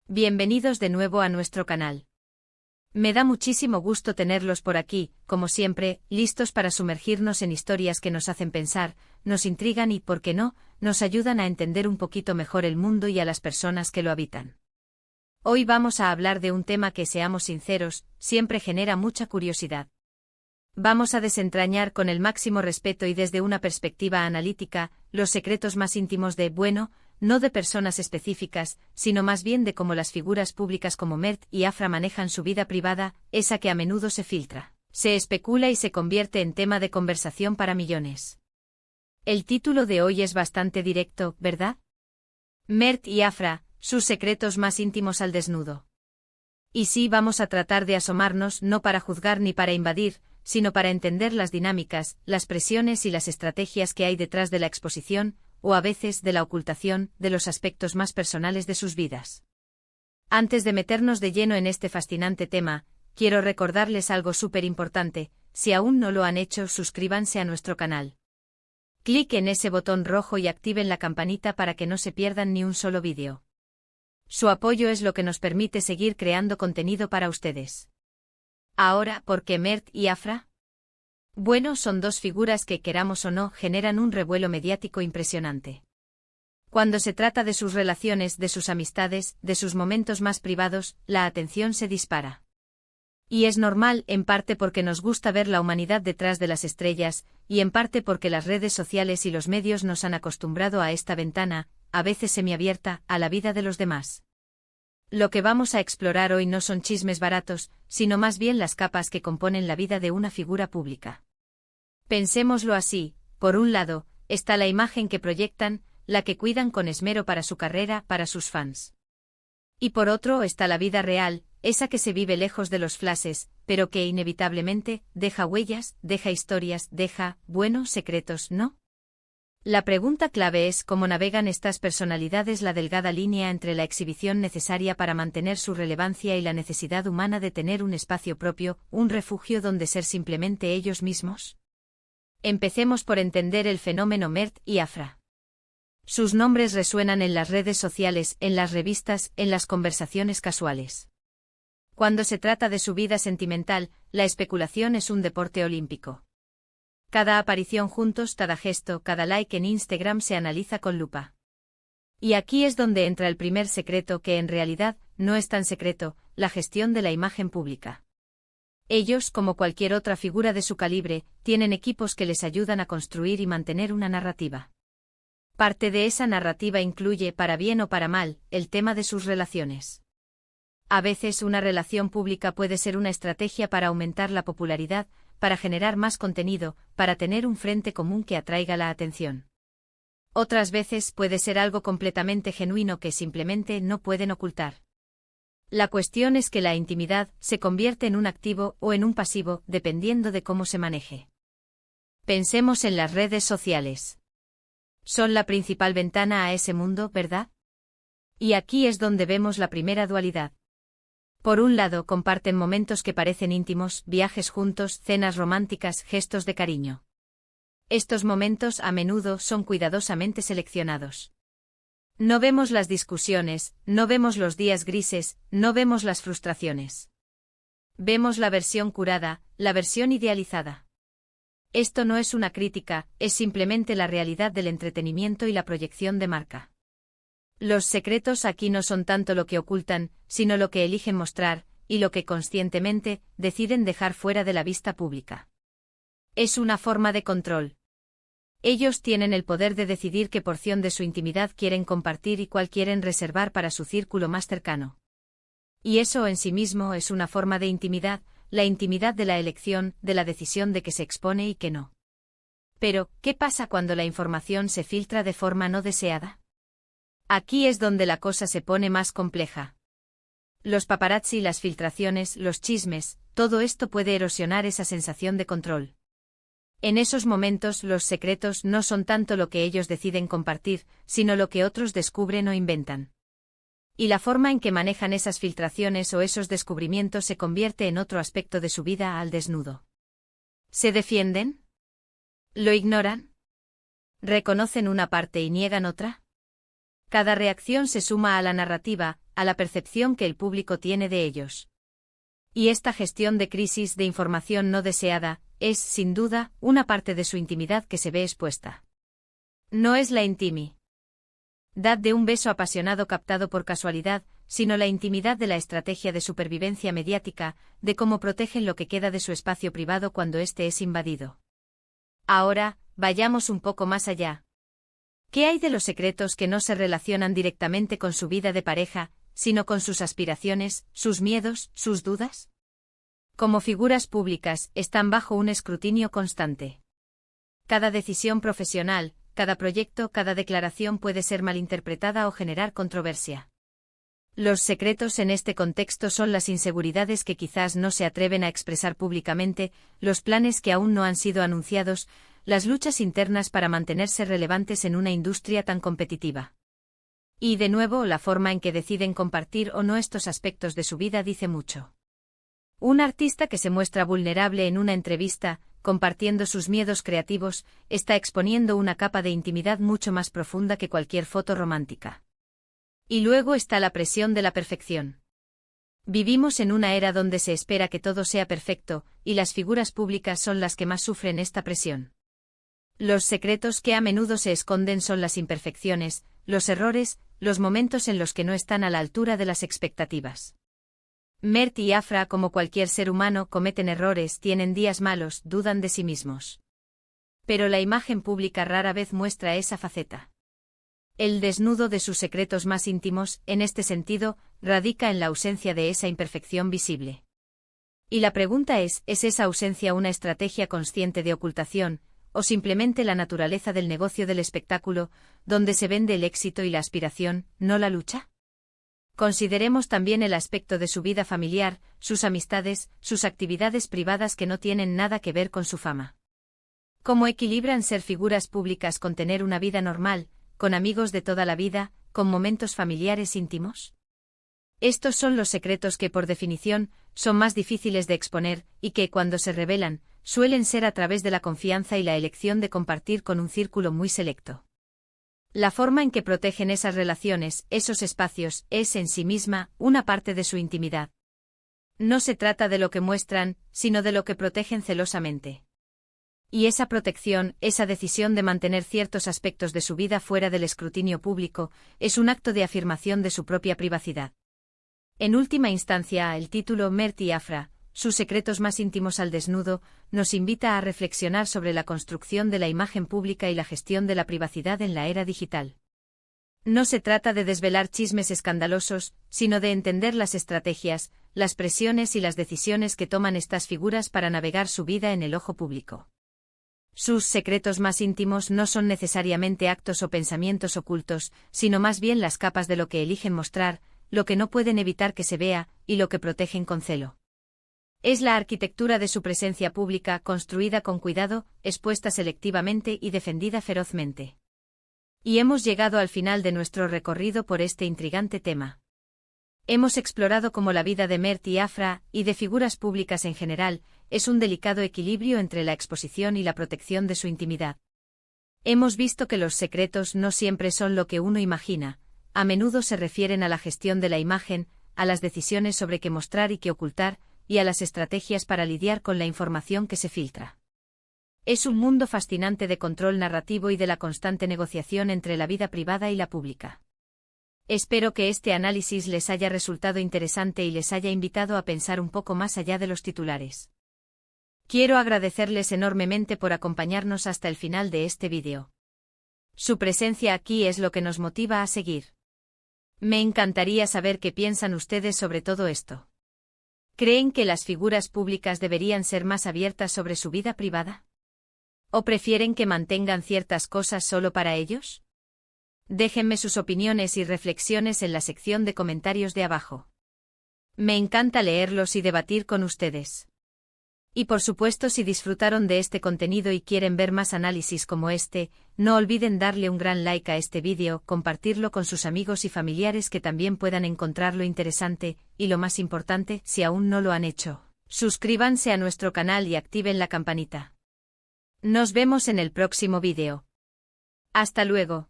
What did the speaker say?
Bienvenidos de nuevo a nuestro canal. Me da muchísimo gusto tenerlos por aquí, como siempre, listos para sumergirnos en historias que nos hacen pensar, nos intrigan y, por qué no, nos ayudan a entender un poquito mejor el mundo y a las personas que lo habitan. Hoy vamos a hablar de un tema que, seamos sinceros, siempre genera mucha curiosidad. Vamos a desentrañar con el máximo respeto y desde una perspectiva analítica, los secretos más íntimos no de personas específicas, sino más bien de cómo las figuras públicas como Mert y Afra manejan su vida privada, esa que a menudo se filtra, se especula y se convierte en tema de conversación para millones. El título de hoy es bastante directo, ¿verdad? Mert y Afra, sus secretos más íntimos al desnudo. Y sí, vamos a tratar de asomarnos no para juzgar ni para invadir, sino para entender las dinámicas, las presiones y las estrategias que hay detrás de la exposición, o a veces de la ocultación, de los aspectos más personales de sus vidas. Antes de meternos de lleno en este fascinante tema, quiero recordarles algo súper importante: si aún no lo han hecho, suscríbanse a nuestro canal. Clic en ese botón rojo y activen la campanita para que no se pierdan ni un solo vídeo. Su apoyo es lo que nos permite seguir creando contenido para ustedes. Ahora, ¿por qué Mert y Afra? Bueno, son dos figuras que, queramos o no, generan un revuelo mediático impresionante. Cuando se trata de sus relaciones, de sus amistades, de sus momentos más privados, la atención se dispara. Y es normal, en parte porque nos gusta ver la humanidad detrás de las estrellas, y en parte porque las redes sociales y los medios nos han acostumbrado a esta ventana, a veces semiabierta, a la vida de los demás. Lo que vamos a explorar hoy no son chismes baratos, sino más bien las capas que componen la vida de una figura pública. Pensémoslo así: por un lado, está la imagen que proyectan, la que cuidan con esmero para su carrera, para sus fans. Y por otro está la vida real, esa que se vive lejos de los flashes, pero que inevitablemente deja huellas, deja historias, deja, secretos, ¿no? La pregunta clave es cómo navegan estas personalidades la delgada línea entre la exhibición necesaria para mantener su relevancia y la necesidad humana de tener un espacio propio, un refugio donde ser simplemente ellos mismos. Empecemos por entender el fenómeno Mert y Afra. Sus nombres resuenan en las redes sociales, en las revistas, en las conversaciones casuales. Cuando se trata de su vida sentimental, la especulación es un deporte olímpico. Cada aparición juntos, cada gesto, cada like en Instagram se analiza con lupa. Y aquí es donde entra el primer secreto, que en realidad no es tan secreto: la gestión de la imagen pública. Ellos, como cualquier otra figura de su calibre, tienen equipos que les ayudan a construir y mantener una narrativa. Parte de esa narrativa incluye, para bien o para mal, el tema de sus relaciones. A veces una relación pública puede ser una estrategia para aumentar la popularidad, para generar más contenido, para tener un frente común que atraiga la atención. Otras veces puede ser algo completamente genuino que simplemente no pueden ocultar. La cuestión es que la intimidad se convierte en un activo o en un pasivo, dependiendo de cómo se maneje. Pensemos en las redes sociales. Son la principal ventana a ese mundo, ¿verdad? Y aquí es donde vemos la primera dualidad. Por un lado, comparten momentos que parecen íntimos, viajes juntos, cenas románticas, gestos de cariño. Estos momentos a menudo son cuidadosamente seleccionados. No vemos las discusiones, no vemos los días grises, no vemos las frustraciones. Vemos la versión curada, la versión idealizada. Esto no es una crítica, es simplemente la realidad del entretenimiento y la proyección de marca. Los secretos aquí no son tanto lo que ocultan, sino lo que eligen mostrar, y lo que conscientemente deciden dejar fuera de la vista pública. Es una forma de control. Ellos tienen el poder de decidir qué porción de su intimidad quieren compartir y cuál quieren reservar para su círculo más cercano. Y eso en sí mismo es una forma de intimidad, la intimidad de la elección, de la decisión de qué se expone y qué no. Pero, ¿qué pasa cuando la información se filtra de forma no deseada? Aquí es donde la cosa se pone más compleja. Los paparazzi, las filtraciones, los chismes, todo esto puede erosionar esa sensación de control. En esos momentos los secretos no son tanto lo que ellos deciden compartir, sino lo que otros descubren o inventan. Y la forma en que manejan esas filtraciones o esos descubrimientos se convierte en otro aspecto de su vida al desnudo. ¿Se defienden? ¿Lo ignoran? ¿Reconocen una parte y niegan otra? Cada reacción se suma a la narrativa, a la percepción que el público tiene de ellos. Y esta gestión de crisis de información no deseada es, sin duda, una parte de su intimidad que se ve expuesta. No es la intimidad de un beso apasionado captado por casualidad, sino la intimidad de la estrategia de supervivencia mediática, de cómo protegen lo que queda de su espacio privado cuando éste es invadido. Ahora, vayamos un poco más allá. ¿Qué hay de los secretos que no se relacionan directamente con su vida de pareja, sino con sus aspiraciones, sus miedos, sus dudas? Como figuras públicas, están bajo un escrutinio constante. Cada decisión profesional, cada proyecto, cada declaración puede ser malinterpretada o generar controversia. Los secretos en este contexto son las inseguridades que quizás no se atreven a expresar públicamente, los planes que aún no han sido anunciados, las luchas internas para mantenerse relevantes en una industria tan competitiva. Y de nuevo, la forma en que deciden compartir o no estos aspectos de su vida dice mucho. Un artista que se muestra vulnerable en una entrevista, compartiendo sus miedos creativos, está exponiendo una capa de intimidad mucho más profunda que cualquier foto romántica. Y luego está la presión de la perfección. Vivimos en una era donde se espera que todo sea perfecto, y las figuras públicas son las que más sufren esta presión. Los secretos que a menudo se esconden son las imperfecciones, los errores, los momentos en los que no están a la altura de las expectativas. Mert y Afra, como cualquier ser humano, cometen errores, tienen días malos, dudan de sí mismos. Pero la imagen pública rara vez muestra esa faceta. El desnudo de sus secretos más íntimos, en este sentido, radica en la ausencia de esa imperfección visible. Y la pregunta ¿es esa ausencia una estrategia consciente de ocultación, o simplemente la naturaleza del negocio del espectáculo, donde se vende el éxito y la aspiración, no la lucha? Consideremos también el aspecto de su vida familiar, sus amistades, sus actividades privadas que no tienen nada que ver con su fama. ¿Cómo equilibran ser figuras públicas con tener una vida normal, con amigos de toda la vida, con momentos familiares íntimos? Estos son los secretos que, por definición, son más difíciles de exponer, y que, cuando se revelan, suelen ser a través de la confianza y la elección de compartir con un círculo muy selecto. La forma en que protegen esas relaciones, esos espacios, es en sí misma una parte de su intimidad. No se trata de lo que muestran, sino de lo que protegen celosamente. Y esa protección, esa decisión de mantener ciertos aspectos de su vida fuera del escrutinio público, es un acto de afirmación de su propia privacidad. En última instancia, el título Mert y Afra, sus secretos más íntimos al desnudo, nos invita a reflexionar sobre la construcción de la imagen pública y la gestión de la privacidad en la era digital. No se trata de desvelar chismes escandalosos, sino de entender las estrategias, las presiones y las decisiones que toman estas figuras para navegar su vida en el ojo público. Sus secretos más íntimos no son necesariamente actos o pensamientos ocultos, sino más bien las capas de lo que eligen mostrar, lo que no pueden evitar que se vea, y lo que protegen con celo. Es la arquitectura de su presencia pública, construida con cuidado, expuesta selectivamente y defendida ferozmente. Y hemos llegado al final de nuestro recorrido por este intrigante tema. Hemos explorado cómo la vida de Mert y Afra, y de figuras públicas en general, es un delicado equilibrio entre la exposición y la protección de su intimidad. Hemos visto que los secretos no siempre son lo que uno imagina, a menudo se refieren a la gestión de la imagen, a las decisiones sobre qué mostrar y qué ocultar, y a las estrategias para lidiar con la información que se filtra. Es un mundo fascinante de control narrativo y de la constante negociación entre la vida privada y la pública. Espero que este análisis les haya resultado interesante y les haya invitado a pensar un poco más allá de los titulares. Quiero agradecerles enormemente por acompañarnos hasta el final de este vídeo. Su presencia aquí es lo que nos motiva a seguir. Me encantaría saber qué piensan ustedes sobre todo esto. ¿Creen que las figuras públicas deberían ser más abiertas sobre su vida privada? ¿O prefieren que mantengan ciertas cosas solo para ellos? Déjenme sus opiniones y reflexiones en la sección de comentarios de abajo. Me encanta leerlos y debatir con ustedes. Y por supuesto, si disfrutaron de este contenido y quieren ver más análisis como este, no olviden darle un gran like a este vídeo, compartirlo con sus amigos y familiares que también puedan encontrarlo interesante, y lo más importante, si aún no lo han hecho, suscríbanse a nuestro canal y activen la campanita. Nos vemos en el próximo vídeo. Hasta luego.